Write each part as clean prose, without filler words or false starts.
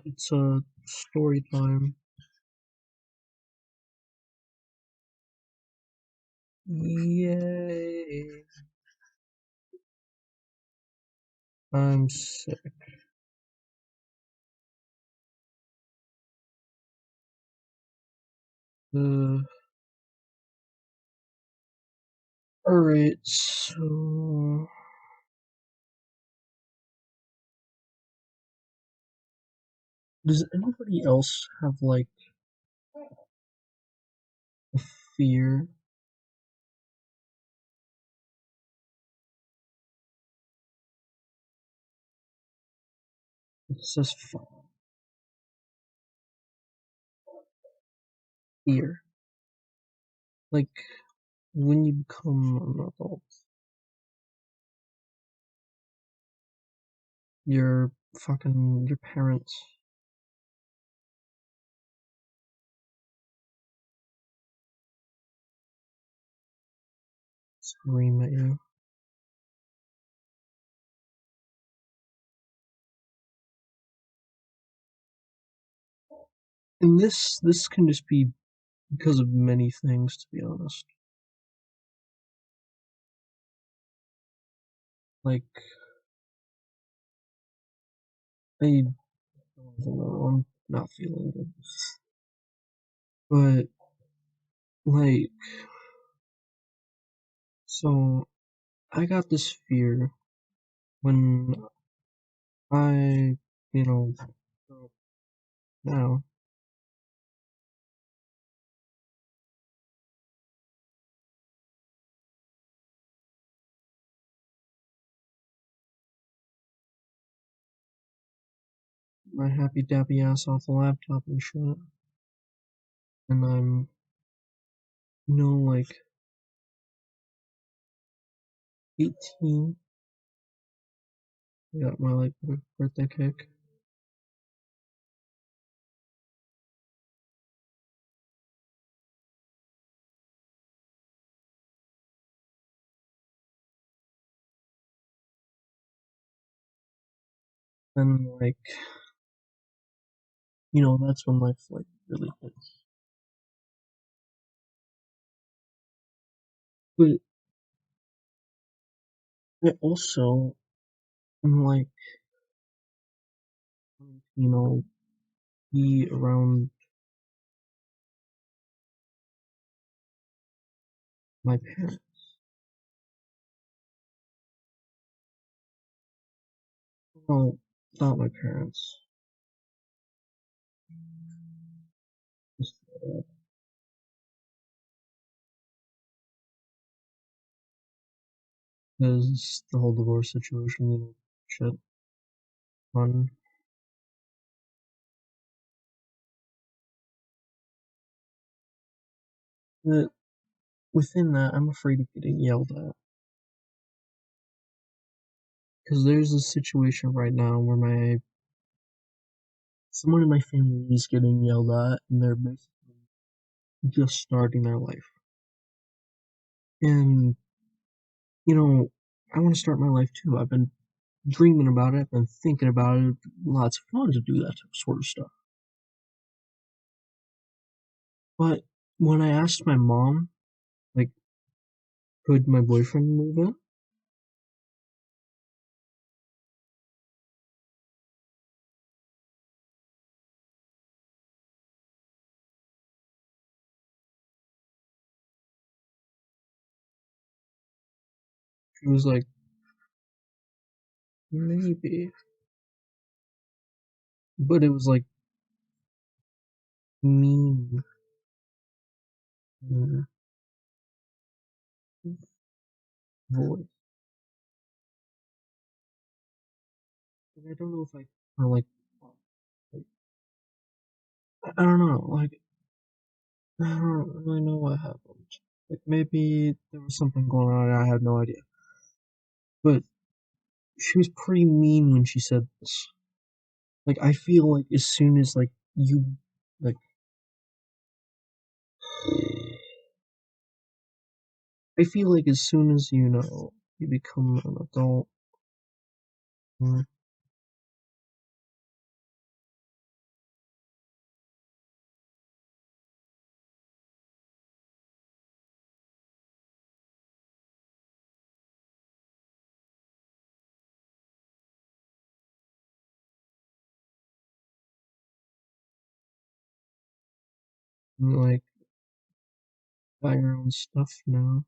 it's a story time. Yay! I'm sick. Alright, so does anybody else have like a fear? It says fear. Like when you become an adult, your parents scream at you. And this can just be because of many things, to be honest. Like I don't know, I'm not feeling good. But like so I got this fear when I, you know, grow up now, my happy dappy ass off the laptop and shit. And I'm, like 18. I got my like birthday cake. And like, that's when life like really hits. But I also am like, you know, be around my parents. Well, not my parents. Just, because the whole divorce situation, shit, fun. But within that, I'm afraid of getting yelled at. Because there's a situation right now where someone in my family is getting yelled at, and they're basically just starting their life. And, you know, I want to start my life too. I've been dreaming about it, I've been thinking about it. Lots of fun to do that sort of stuff. But when I asked my mom, like, could my boyfriend move in? She was like, maybe. But it was like mean voice. And I don't know if or like, I don't know, like, I don't really know what happened. Like, maybe there was something going on and I had no idea. But she was pretty mean when she said this. Like, I feel like as soon as, like, like, I feel like as soon as, you become an adult, mm, like buy your own stuff now.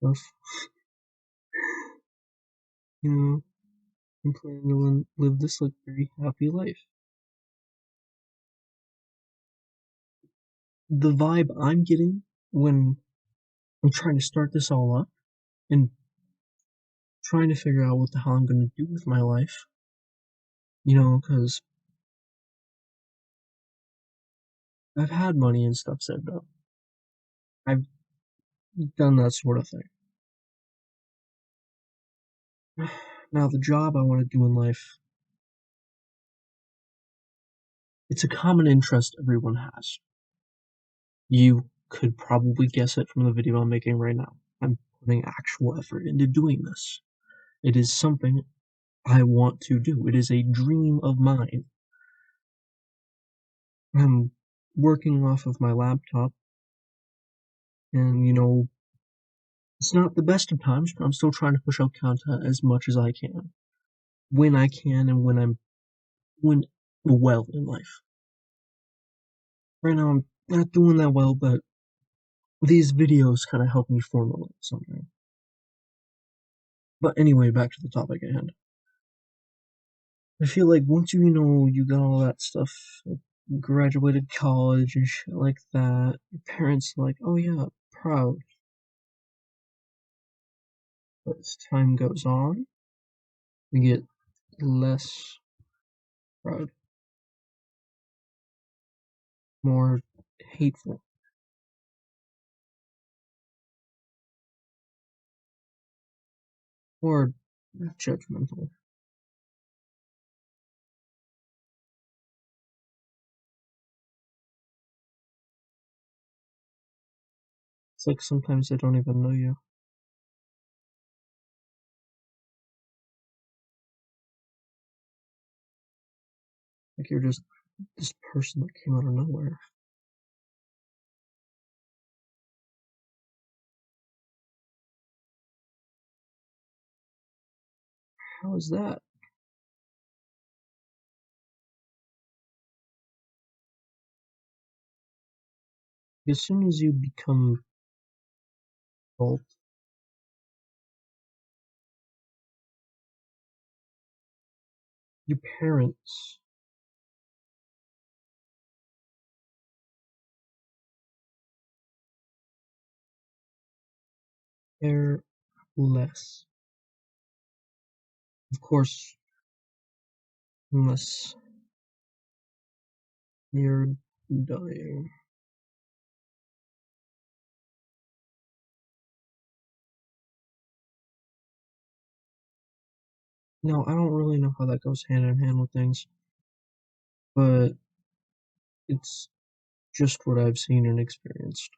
Stuff, you know, I'm planning to live this like very happy life. The vibe I'm getting when I'm trying to start this all up and trying to figure out what the hell I'm gonna do with my life, because I've had money and stuff saved up. I've done that sort of thing. Now, the job I want to do in life, it's a common interest everyone has. You could probably guess it from the video I'm making right now. I'm putting actual effort into doing this. It is something I want to do. It is a dream of mine. I'm working off of my laptop, and it's not the best of times, but I'm still trying to push out content as much as I can, when I can, and when I'm doing well in life. Right now, I'm not doing that well, but these videos kind of help me formulate something. But anyway, back to the topic at hand. I feel like once you got all that stuff, like graduated college and shit like that, your parents are like, oh yeah, proud. But as time goes on, we get less proud, more hateful, more judgmental. It's like sometimes they don't even know you. Like you're just this person that came out of nowhere. How is that? As soon as you become adult, your parents care less. Of course, unless you're dying. No, I don't really know how that goes hand in hand with things, but it's just what I've seen and experienced.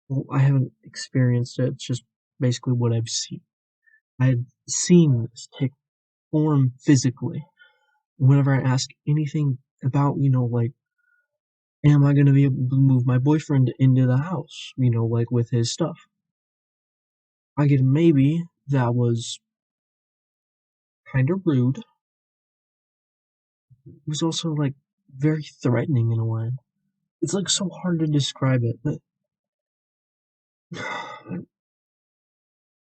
Well, I haven't experienced it, it's just basically what I've seen. I've seen this take form physically. Whenever I ask anything about, like, am I gonna be able to move my boyfriend into the house, like with his stuff? I get a maybe. That was kind of rude. It was also like very threatening in a way. It's like so hard to describe it, but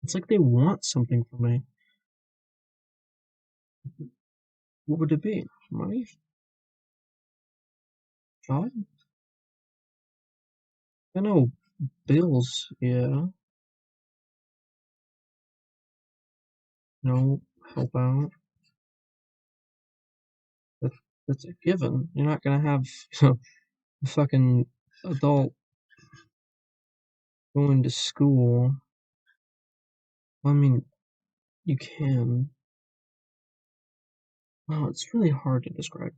it's like they want something from me. What would it be? Money? Job? I know bills, yeah. No, help out. That, that's a given. You're not gonna have a fucking adult going to school. I mean, you can. Wow, it's really hard to describe.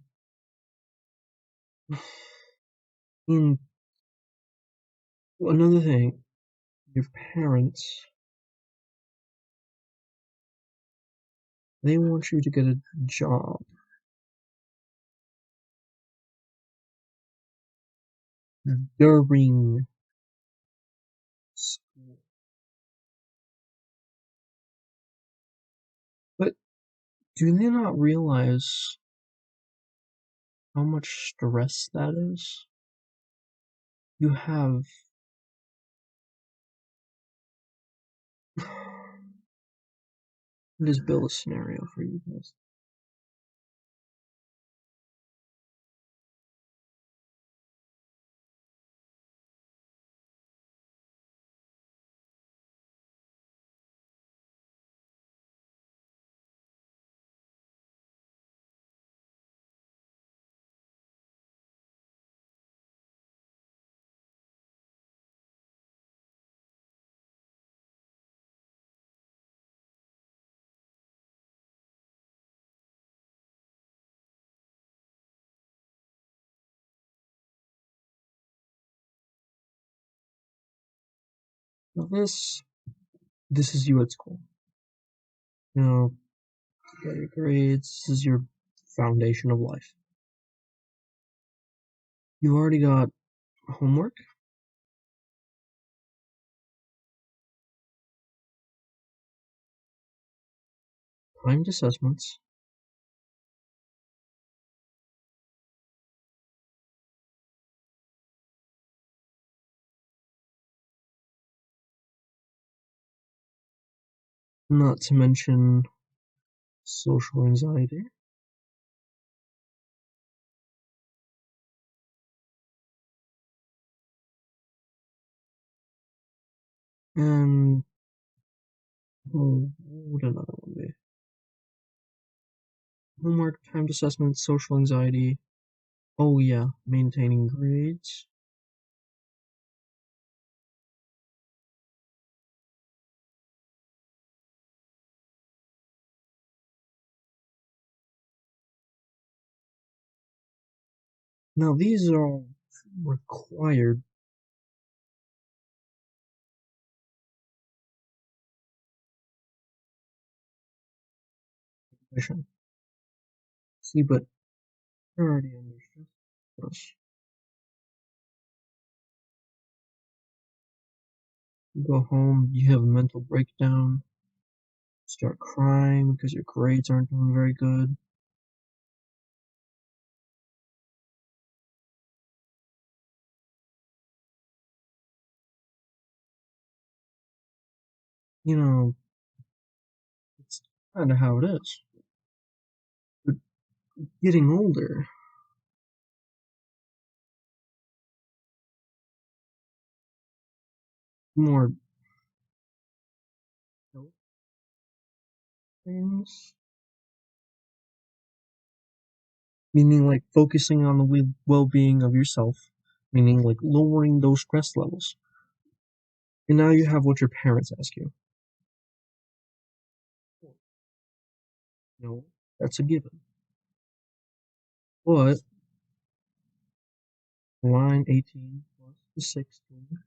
And another thing, your parents, they want you to get a job during school. But Do they not realize how much stress that is? You have Just build a scenario for you guys. Now this is you at school. You know, you got your grades, this is your foundation of life. You already got homework, timed assessments, not to mention social anxiety. And what would another one be? Homework, timed assessments, social anxiety. Oh yeah, maintaining grades. Now these are all required. See, but you're already under stress. You go home, you have a mental breakdown, start crying because your grades aren't doing very good. You know, it's kind of how it is. But getting older, more health things, meaning like focusing on the well-being of yourself, meaning like lowering those stress levels. And now you have what your parents ask you. No, that's a given. But line 18 plus the 16,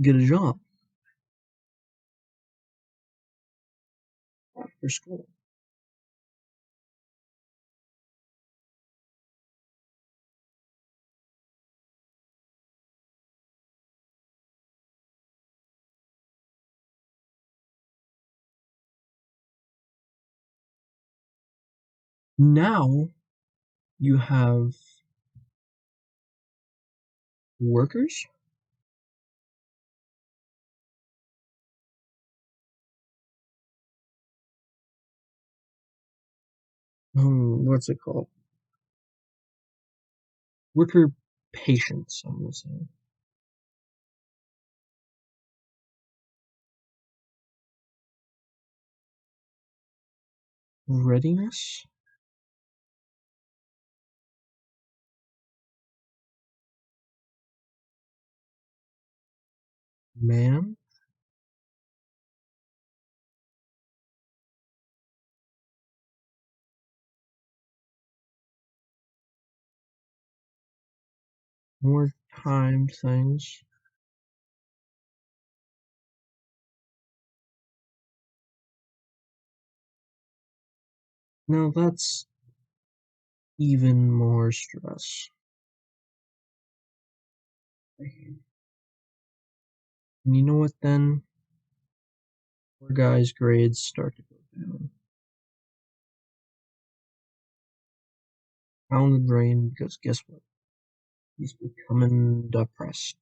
get a job after school. Now you have workers. What's it called? Worker patience, I'm gonna say. Readiness? Man? More timed things. Now that's even more stress. And you know what then? Poor guy's grades start to go down the drain because guess what? He's becoming depressed.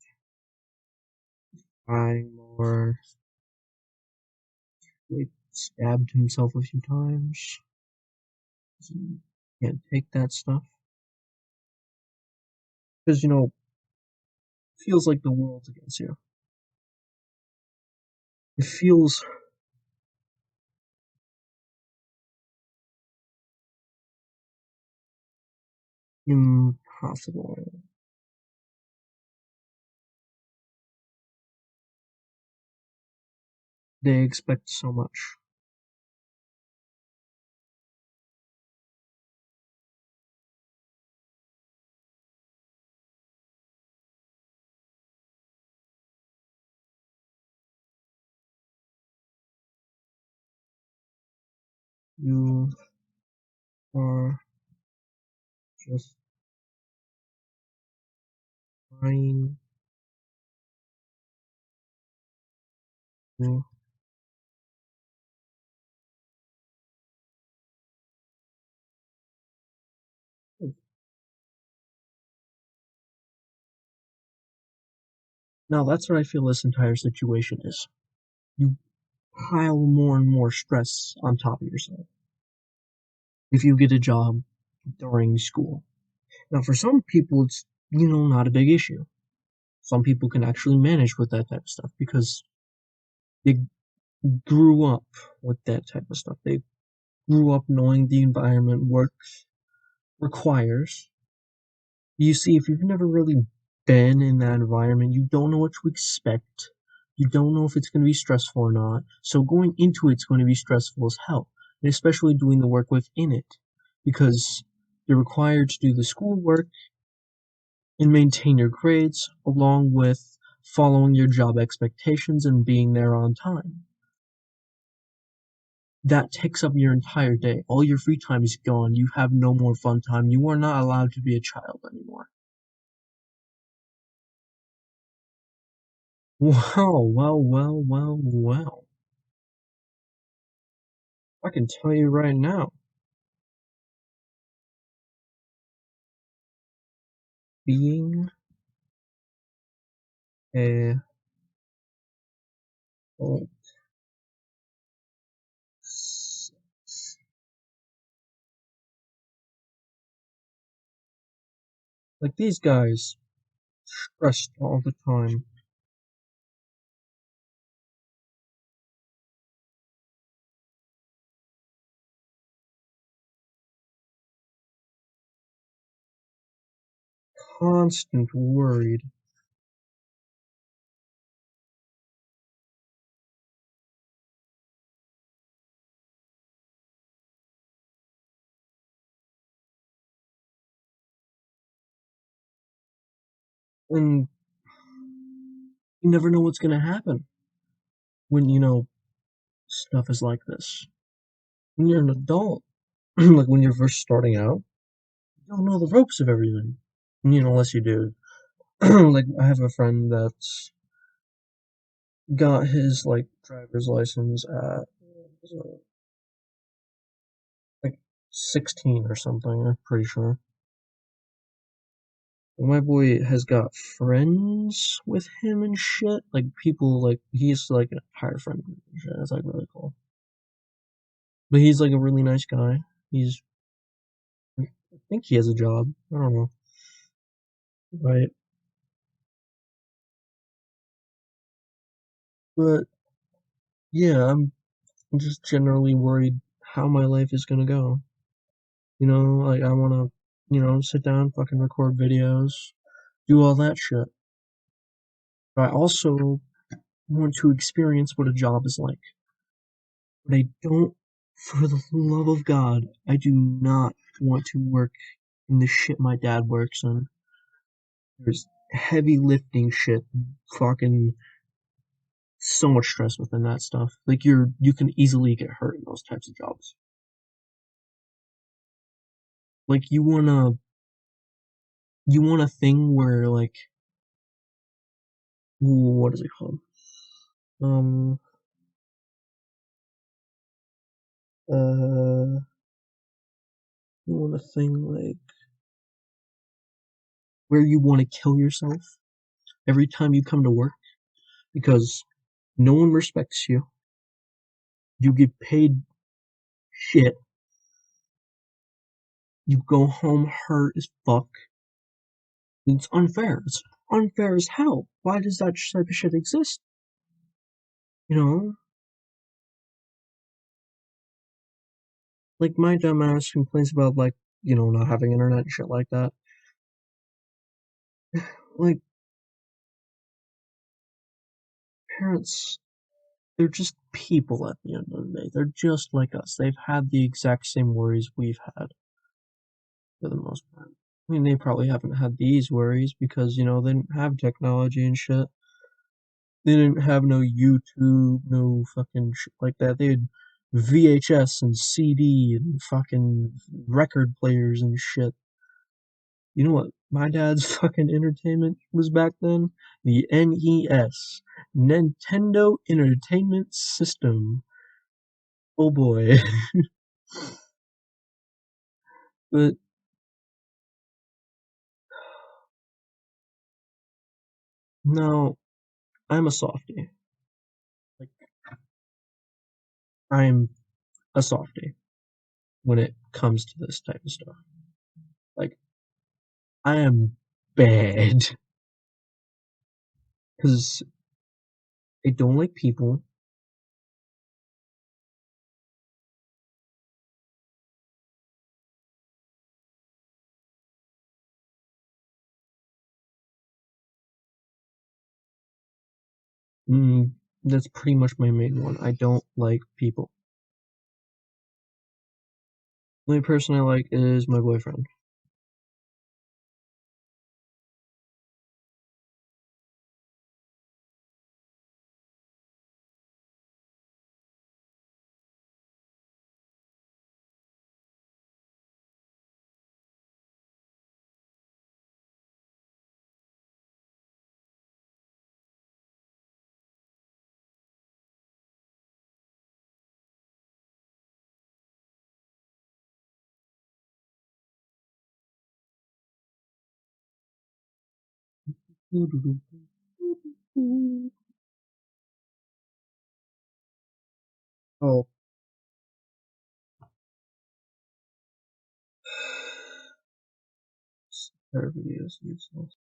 Crying more. Like stabbed himself a few times. He can't take that stuff because it feels like the world's against you. It feels impossible. They expect so much. You are just trying to. Now that's what I feel this entire situation is. You pile more and more stress on top of yourself if you get a job during school. Now, for some people, it's not a big issue. Some people can actually manage with that type of stuff because they grew up with that type of stuff. They grew up knowing the environment work requires. You see, if you've never really been in that environment, you don't know what to expect. You don't know if it's going to be stressful or not. So going into it's going to be stressful as hell, and especially doing the work within it, because you're required to do the schoolwork and maintain your grades, along with following your job expectations and being there on time. That takes up your entire day. All your free time is gone. You have no more fun time. You are not allowed to be a child anymore. Wow, well, well, well, well. I can tell you right now, being a adult sucks. Like these guys, stressed all the time, constant worried, and you never know what's gonna happen when stuff is like this. When you're an adult, like when you're first starting out, you don't know the ropes of everything. Unless you do. Like I have a friend that's got his like driver's license at like 16 or something, I'm pretty sure. And my boy has got friends with him and shit. Like people like he's like an entire friend group and shit. That's like really cool. But he's like a really nice guy. He's I think he has a job. I don't know. Right. But yeah, I'm just generally worried how my life is gonna go. Like I wanna, sit down, fucking record videos, do all that shit. But I also want to experience what a job is like. But I don't, for the love of God, I do not want to work in the shit my dad works in. There's heavy lifting shit, fucking so much stress within that stuff. Like you can easily get hurt in those types of jobs. Like you want a thing where like what is it called? Um You want a thing like where you want to kill yourself every time you come to work because no one respects you. You get paid shit. You go home hurt as fuck. It's unfair. It's unfair as hell. Why does that type of shit exist? You know? Like, my dumb ass complains about, like, not having internet and shit like that. Like, parents, they're just people at the end of the day. They're just like us. They've had the exact same worries we've had, for the most part. I mean, they probably haven't had these worries because, they didn't have technology and shit. They didn't have no YouTube, no fucking shit like that. They had VHS and CD and fucking record players and shit. You know what my dad's fucking entertainment was back then? The NES. Nintendo Entertainment System. Oh boy. But no, I'm a softie. Like, I'm a softie when it comes to this type of stuff. Like, I am bad. Because I don't like people. Mm, that's pretty much my main one. I don't like people. The only person I like is my boyfriend. Oh, her videos useless.